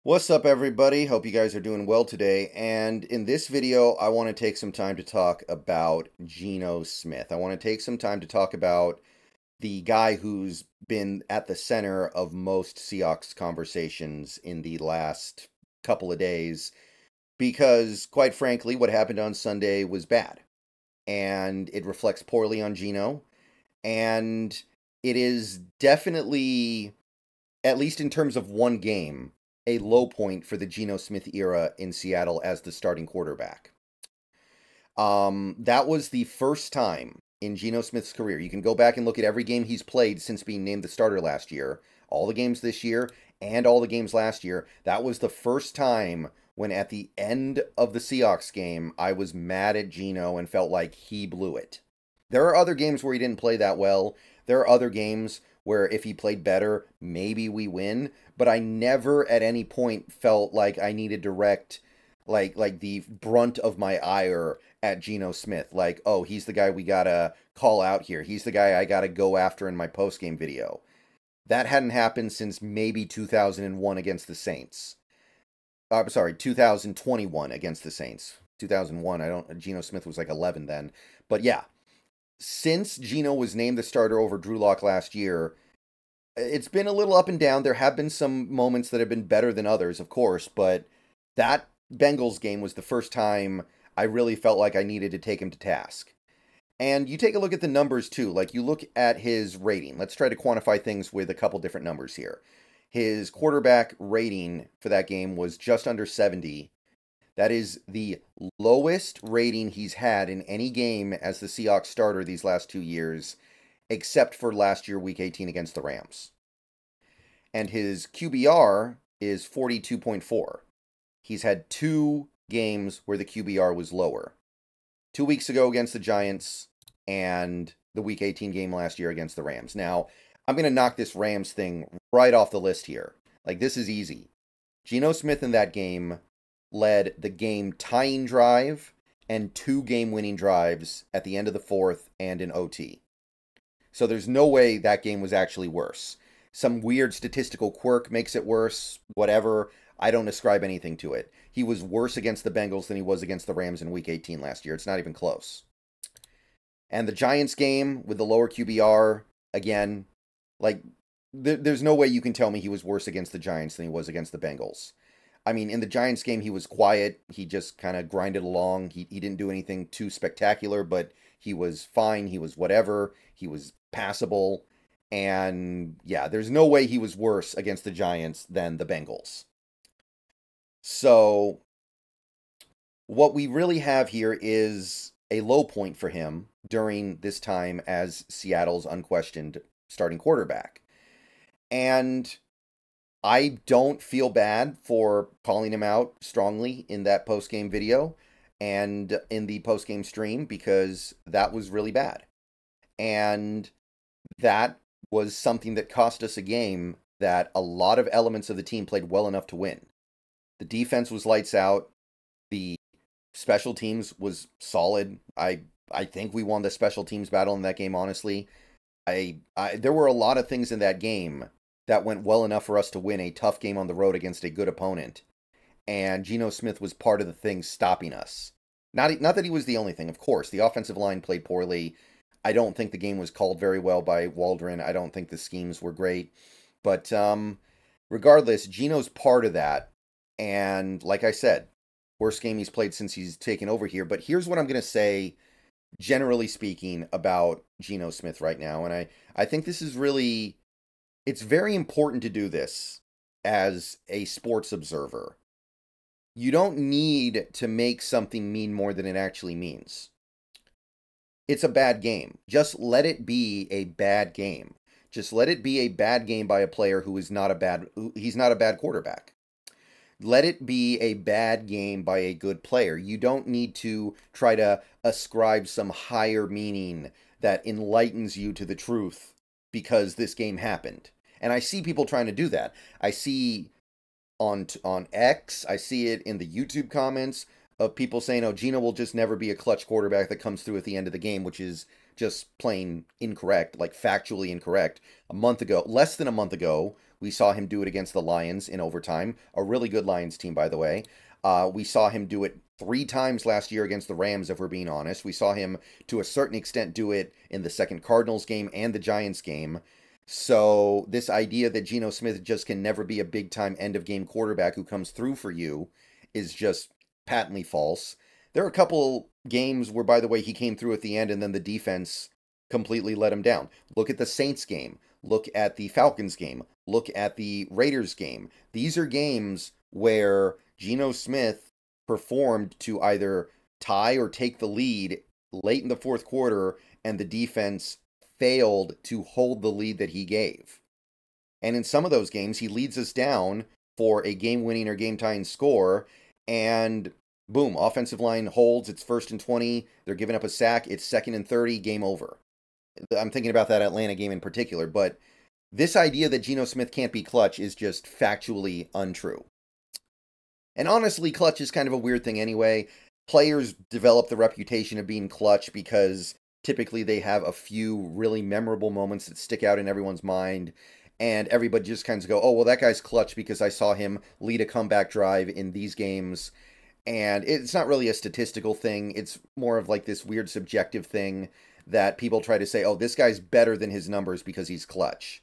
What's up, everybody? Hope you guys are doing well today. And in this video, I want to take some time to talk about Geno Smith. I want to take some time to talk about the guy who's been at the center of most Seahawks conversations in the last couple of days, because, quite frankly, what happened on Sunday was bad. And it reflects poorly on Geno. And it is definitely, at least in terms of one game, a low point for the Geno Smith era in Seattle as the starting quarterback. That was the first time in Geno Smith's career. You can go back and look at every game he's played since being named the starter last year, all the games this year, and all the games last year. That was the first time when at the end of the Seahawks game, I was mad at Geno and felt like he blew it. There are other games where he didn't play that well. There are other games where if he played better, maybe we win. But I never at any point felt like I needed to direct like the brunt of my ire at Geno Smith. Like, oh, he's the guy we gotta call out here. He's the guy I gotta go after in my post-game video. That hadn't happened since maybe 2001 against the Saints. I'm sorry, 2021 against the Saints. 2001, Geno Smith was like 11 then. But yeah, since Geno was named the starter over Drew Lock last year, it's been a little up and down. There have been some moments that have been better than others, of course, but that Bengals game was the first time I really felt like I needed to take him to task. And you take a look at the numbers too. Like you look at his rating. Let's try to quantify things with a couple different numbers here. His quarterback rating for that game was just under 70. That is the lowest rating he's had in any game as the Seahawks starter these last 2 years, except for last year, Week 18 against the Rams. And his QBR is 42.4. He's had two games where the QBR was lower. 2 weeks ago against the Giants and the Week 18 game last year against the Rams. Now, I'm going to knock this Rams thing right off the list here. Like, this is easy. Geno Smith in that game led the game tying drive and two game-winning drives at the end of the fourth and in OT. So there's no way that game was actually worse. Some weird statistical quirk makes it worse, whatever. I don't ascribe anything to it. He was worse against the Bengals than he was against the Rams in Week 18 last year. It's not even close. And the Giants game with the lower QBR, again, like, there's no way you can tell me he was worse against the Giants than he was against the Bengals. I mean, in the Giants game, he was quiet. He just kind of grinded along. He didn't do anything too spectacular, but he was fine. He was whatever. He was passable. And yeah, there's no way he was worse against the Giants than the Bengals. So what we really have here is a low point for him during this time as Seattle's unquestioned starting quarterback. And I don't feel bad for calling him out strongly in that post-game video and in the post-game stream because that was really bad. And that was something that cost us a game that a lot of elements of the team played well enough to win. The defense was lights out. The special teams was solid. I think we won the special teams battle in that game, honestly. There were a lot of things in that game that went well enough for us to win a tough game on the road against a good opponent. And Geno Smith was part of the thing stopping us. Not that he was the only thing, of course. The offensive line played poorly. I don't think the game was called very well by Waldron. I don't think the schemes were great. But regardless, Geno's part of that. And like I said, worst game he's played since he's taken over here. But here's what I'm going to say, generally speaking, about Geno Smith right now. And I think this is really... It's very important to do this as a sports observer. You don't need to make something mean more than it actually means. It's a bad game. Just let it be a bad game. Just let it be a bad game by a player he's not a bad quarterback. Let it be a bad game by a good player. You don't need to try to ascribe some higher meaning that enlightens you to the truth because this game happened. And I see people trying to do that. I see on X, I see it in the YouTube comments of people saying, oh, Geno will just never be a clutch quarterback that comes through at the end of the game, which is just plain incorrect, like factually incorrect. A month ago, less than a month ago, We saw him do it against the Lions in overtime, a really good Lions team, by the way. We saw him do it 3 times last year against the Rams, if we're being honest. We saw him, to a certain extent, do it in the second Cardinals game and the Giants game. So this idea that Geno Smith just can never be a big-time end-of-game quarterback who comes through for you is just patently false. There are a couple games where, by the way, he came through at the end and then the defense completely let him down. Look at the Saints game. Look at the Falcons game. Look at the Raiders game. These are games where Geno Smith performed to either tie or take the lead late in the fourth quarter, and the defense failed to hold the lead that he gave. And in some of those games, he leads us down for a game-winning or game-tying score, and boom, offensive line holds. It's 1st and 20. They're giving up a sack. It's 2nd and 30. Game over. I'm thinking about that Atlanta game in particular, but this idea that Geno Smith can't be clutch is just factually untrue. And honestly, clutch is kind of a weird thing anyway. Players develop the reputation of being clutch because typically they have a few really memorable moments that stick out in everyone's mind, and everybody just kind of go, oh, well, that guy's clutch because I saw him lead a comeback drive in these games. And it's not really a statistical thing. It's more of like this weird subjective thing that people try to say, oh, this guy's better than his numbers because he's clutch.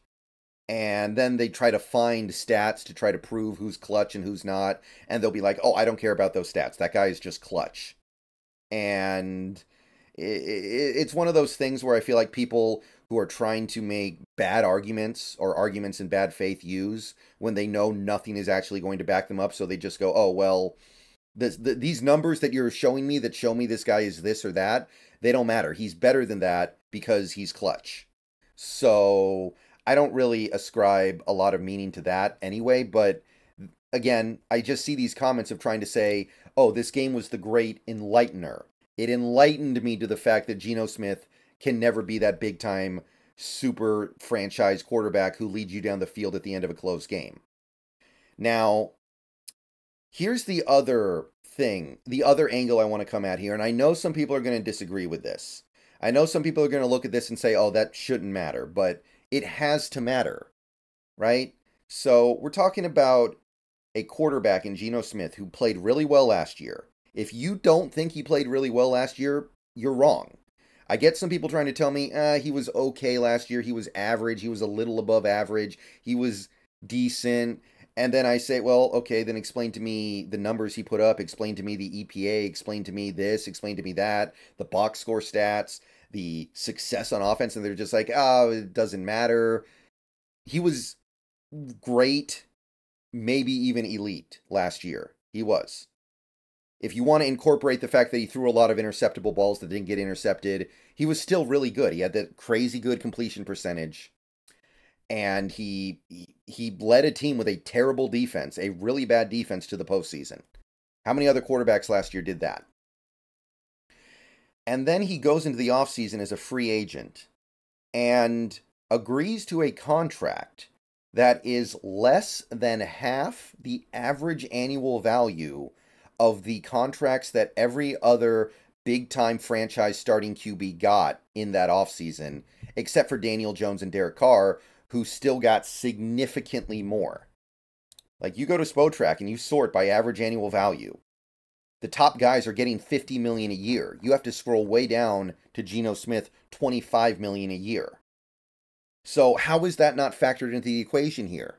And then they try to find stats to try to prove who's clutch and who's not. And they'll be like, oh, I don't care about those stats. That guy is just clutch. And it's one of those things where I feel like people who are trying to make bad arguments or arguments in bad faith use when they know nothing is actually going to back them up. So they just go, oh, well, these numbers that you're showing me that show me this guy is this or that, they don't matter. He's better than that because he's clutch. So I don't really ascribe a lot of meaning to that anyway. But again, I just see these comments of trying to say, oh, this game was the great enlightener. It enlightened me to the fact that Geno Smith can never be that big-time super franchise quarterback who leads you down the field at the end of a close game. Now, here's the other thing, the other angle I want to come at here, and I know some people are going to disagree with this. I know some people are going to look at this and say, oh, that shouldn't matter, but it has to matter, right? So we're talking about a quarterback in Geno Smith who played really well last year. If you don't think he played really well last year, you're wrong. I get some people trying to tell me, he was okay last year, he was average, he was a little above average, he was decent. And then I say, well, okay, then explain to me the numbers he put up, explain to me the EPA, explain to me this, explain to me that, the box score stats, the success on offense, and they're just like, oh, it doesn't matter. He was great, maybe even elite last year. He was. If you want to incorporate the fact that he threw a lot of interceptable balls that didn't get intercepted, he was still really good. He had that crazy good completion percentage. And he led a team with a terrible defense, a really bad defense, to the postseason. How many other quarterbacks last year did that? And then he goes into the offseason as a free agent and agrees to a contract that is less than half the average annual value of the contracts that every other big-time franchise starting QB got in that offseason, except for Daniel Jones and Derek Carr, who still got significantly more. Like, you go to Spotrac and you sort by average annual value. The top guys are getting $50 million a year. You have to scroll way down to Geno Smith, $25 million a year. So how is that not factored into the equation here?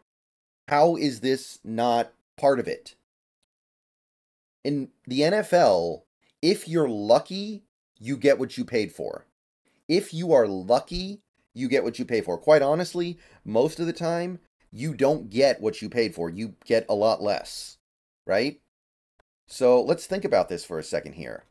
How is this not part of it? In the NFL, if you're lucky, you get what you paid for. If you are lucky, you get what you pay for. Quite honestly, most of the time, you don't get what you paid for. You get a lot less, right? So let's think about this for a second here.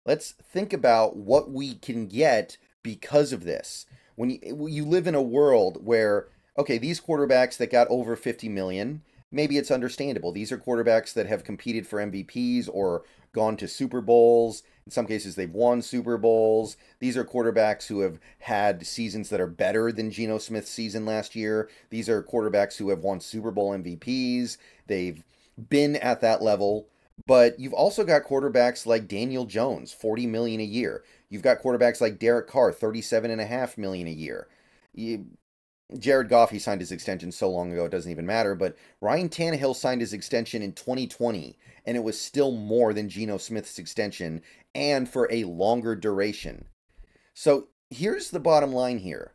Let's think about what we can get because of this. When you live in a world where, okay, these quarterbacks that got over 50 million, maybe it's understandable. These are quarterbacks that have competed for MVPs or gone to Super Bowls. In some cases, they've won Super Bowls. These are quarterbacks who have had seasons that are better than Geno Smith's season last year. These are quarterbacks who have won Super Bowl MVPs. They've been at that level. But you've also got quarterbacks like Daniel Jones, $40 million a year. You've got quarterbacks like Derek Carr, $37.5 million a year. Jared Goff, he signed his extension so long ago it doesn't even matter, but Ryan Tannehill signed his extension in 2020, and it was still more than Geno Smith's extension, and for a longer duration. So here's the bottom line here.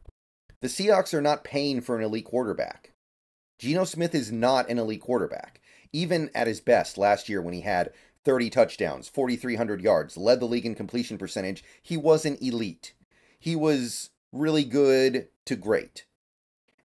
The Seahawks are not paying for an elite quarterback. Geno Smith is not an elite quarterback. Even at his best last year when he had 30 touchdowns, 4,300 yards, led the league in completion percentage, he wasn't elite. He was really good to great.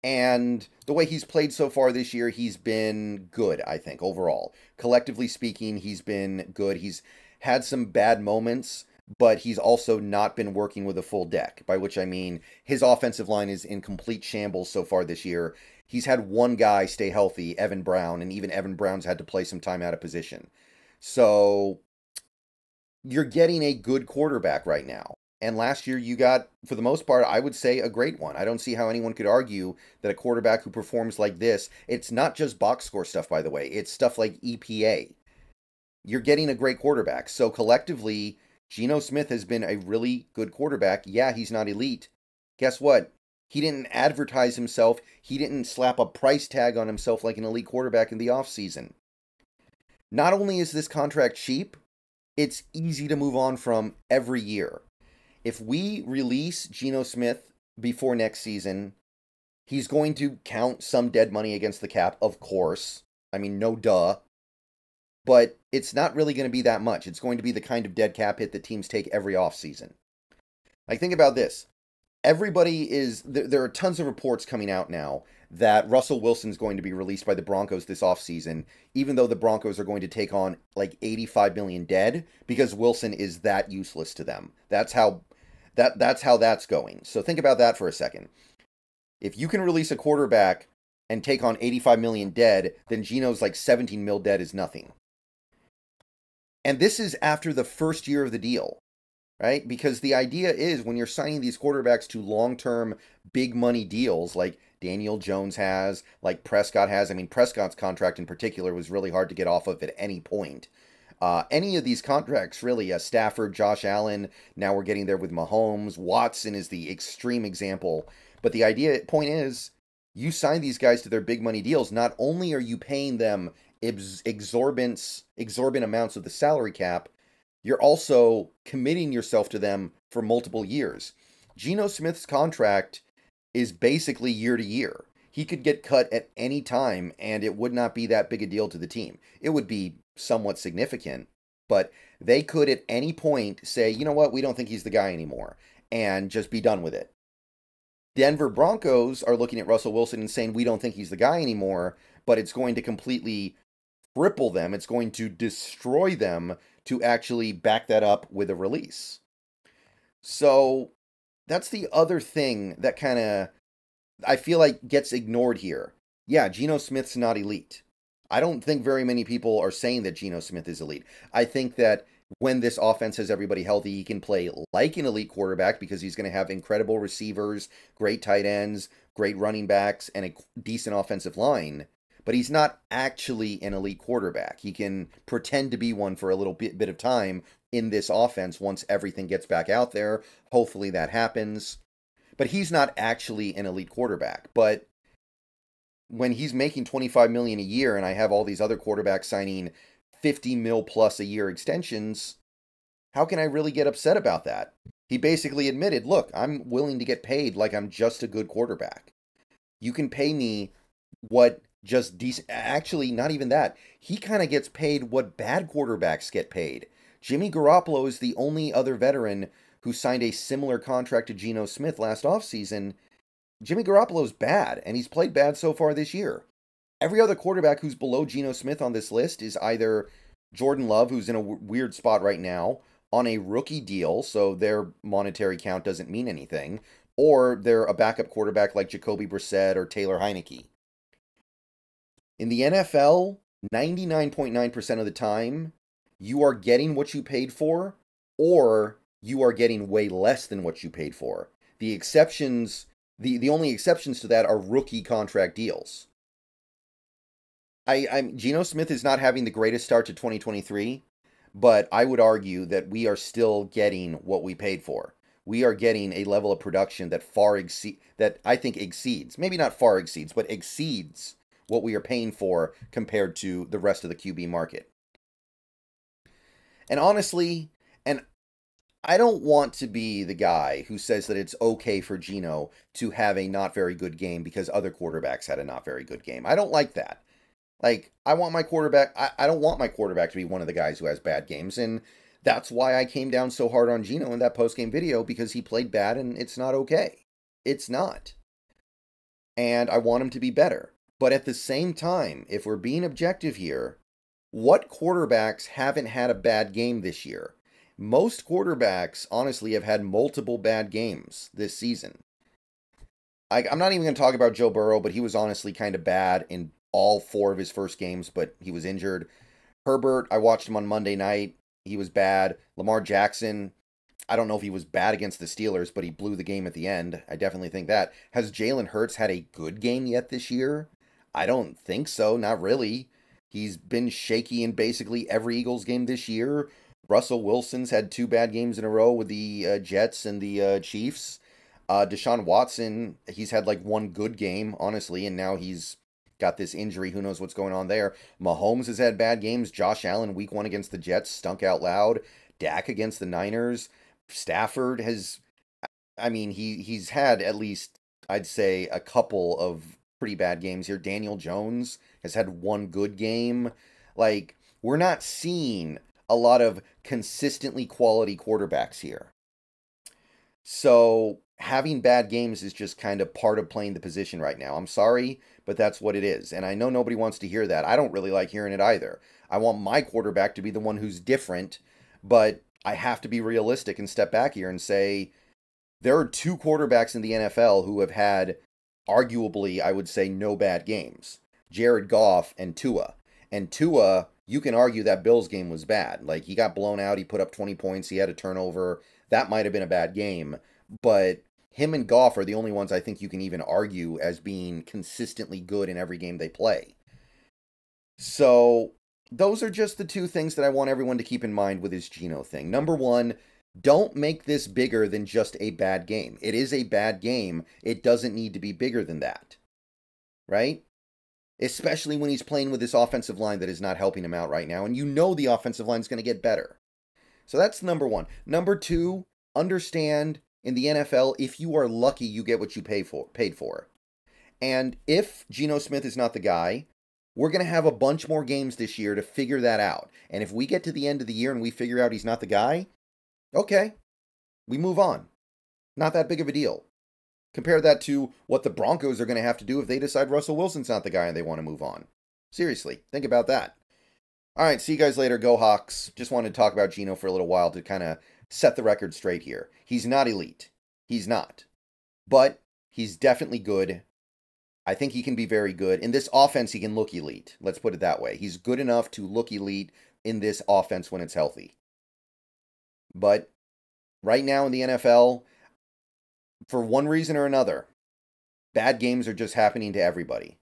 And the way he's played so far this year, he's been good, I think, overall. Collectively speaking, he's been good. He's had some bad moments, but he's also not been working with a full deck, by which I mean his offensive line is in complete shambles so far this year. He's had one guy stay healthy, Evan Brown, and even Evan Brown's had to play some time out of position. So you're getting a good quarterback right now. And last year you got, for the most part, I would say a great one. I don't see how anyone could argue that a quarterback who performs like this, it's not just box score stuff, by the way. It's stuff like EPA. You're getting a great quarterback. So collectively, Geno Smith has been a really good quarterback. Yeah, he's not elite. Guess what? He didn't advertise himself. He didn't slap a price tag on himself like an elite quarterback in the offseason. Not only is this contract cheap, it's easy to move on from every year. If we release Geno Smith before next season, he's going to count some dead money against the cap, of course. I mean, no duh. But it's not really going to be that much. It's going to be the kind of dead cap hit that teams take every offseason. Like, think about this. Everybody is... There are tons of reports coming out now that Russell Wilson's going to be released by the Broncos this offseason, even though the Broncos are going to take on like $85 million dead, because Wilson is that useless to them. That's how that's going. So think about that for a second. If you can release a quarterback and take on $85 million dead, then Geno's like $17 million dead is nothing. And this is after the first year of the deal, right? Because the idea is when you're signing these quarterbacks to long-term big money deals like Daniel Jones has, like Prescott has. I mean, Prescott's contract in particular was really hard to get off of at any point. Any of these contracts, really, Stafford, Josh Allen, now we're getting there with Mahomes. Watson is the extreme example. But the point is, you sign these guys to their big money deals. Not only are you paying them exorbitant amounts of the salary cap, you're also committing yourself to them for multiple years. Geno Smith's contract is basically year to year. He could get cut at any time, and it would not be that big a deal to the team. It would be somewhat significant, but they could at any point say, you know what, we don't think he's the guy anymore, and just be done with it. Denver Broncos are looking at Russell Wilson and saying, we don't think he's the guy anymore, but it's going to completely cripple them. It's going to destroy them to actually back that up with a release. So that's the other thing that kind of, I feel like, gets ignored here. Yeah, Geno Smith's not elite. I don't think very many people are saying that Geno Smith is elite. I think that when this offense has everybody healthy, he can play like an elite quarterback because he's going to have incredible receivers, great tight ends, great running backs, and a decent offensive line. But he's not actually an elite quarterback. He can pretend to be one for a little bit of time in this offense once everything gets back out there. Hopefully that happens. But he's not actually an elite quarterback. But when he's making $25 million a year and I have all these other quarterbacks signing $50 million plus a year extensions, how can I really get upset about that? He basically admitted, look, I'm willing to get paid like I'm just a good quarterback. You can pay me what just decent... Actually, not even that. He kind of gets paid what bad quarterbacks get paid. Jimmy Garoppolo is the only other veteran who signed a similar contract to Geno Smith last offseason. Jimmy Garoppolo's bad, and he's played bad so far this year. Every other quarterback who's below Geno Smith on this list is either Jordan Love, who's in a weird spot right now, on a rookie deal, so their monetary count doesn't mean anything, or they're a backup quarterback like Jacoby Brissett or Taylor Heineke. In the NFL, 99.9% of the time, you are getting what you paid for, or you are getting way less than what you paid for. The exceptions... The only exceptions to that are rookie contract deals. Geno Smith is not having the greatest start to 2023, but I would argue that we are still getting what we paid for. we are getting a level of production that that I think exceeds, maybe not far exceeds, but exceeds what we are paying for compared to the rest of the QB market. And honestly, and I don't want to be the guy who says that it's okay for Geno to have a not very good game because other quarterbacks had a not very good game. I don't like that. Like, I want my quarterback, I don't want my quarterback to be one of the guys who has bad games. And that's why I came down so hard on Geno in that post-game video, because he played bad and it's not okay. It's not. And I want him to be better. But at the same time, if we're being objective here, what quarterbacks haven't had a bad game this year? Most quarterbacks, honestly, have had multiple bad games this season. I'm not even going to talk about Joe Burrow, but he was honestly kind of bad in all 4 of his first games, but he was injured. Herbert, I watched him on Monday night. He was bad. Lamar Jackson, I don't know if he was bad against the Steelers, but he blew the game at the end. I definitely think that. Has Jalen Hurts had a good game yet this year? I don't think so. Not really. He's been shaky in basically every Eagles game this year. Russell Wilson's had 2 bad games in a row with the Jets and the Chiefs. Deshaun Watson, he's had like 1 good game, honestly, and now he's got this injury. Who knows what's going on there? Mahomes has had bad games. Josh Allen, week 1 against the Jets, stunk out loud. Dak against the Niners. Stafford has, I mean, he's had at least, I'd say, a couple of pretty bad games here. Daniel Jones has had 1 good game. Like, we're not seeing a lot of consistently quality quarterbacks here. So having bad games is just kind of part of playing the position right now. I'm sorry, but that's what it is. And I know nobody wants to hear that. I don't really like hearing it either. I want my quarterback to be the one who's different, but I have to be realistic and step back here and say there are 2 quarterbacks in the NFL who have had, arguably, I would say, no bad games. Jared Goff and Tua. And Tua, you can argue that Bills game was bad. Like, he got blown out, he put up 20 points, he had a turnover. That might have been a bad game, but him and Goff are the only ones I think you can even argue as being consistently good in every game they play. So, those are just the 2 things that I want everyone to keep in mind with his Geno thing. Number 1, don't make this bigger than just a bad game. It is a bad game. It doesn't need to be bigger than that. Right? Especially when he's playing with this offensive line that is not helping him out right now. And you know the offensive line is going to get better. So that's number 1. Number 2, understand in the NFL, if you are lucky, you get what you paid for. And if Geno Smith is not the guy, we're going to have a bunch more games this year to figure that out. And if we get to the end of the year and we figure out he's not the guy, okay, we move on. Not that big of a deal. Compare that to what the Broncos are going to have to do if they decide Russell Wilson's not the guy and they want to move on. Seriously, think about that. All right, see you guys later. Go Hawks. Just wanted to talk about Geno for a little while to kind of set the record straight here. He's not elite. He's not. But he's definitely good. I think he can be very good. In this offense, he can look elite. Let's put it that way. He's good enough to look elite in this offense when it's healthy. But right now in the NFL, for one reason or another, bad games are just happening to everybody.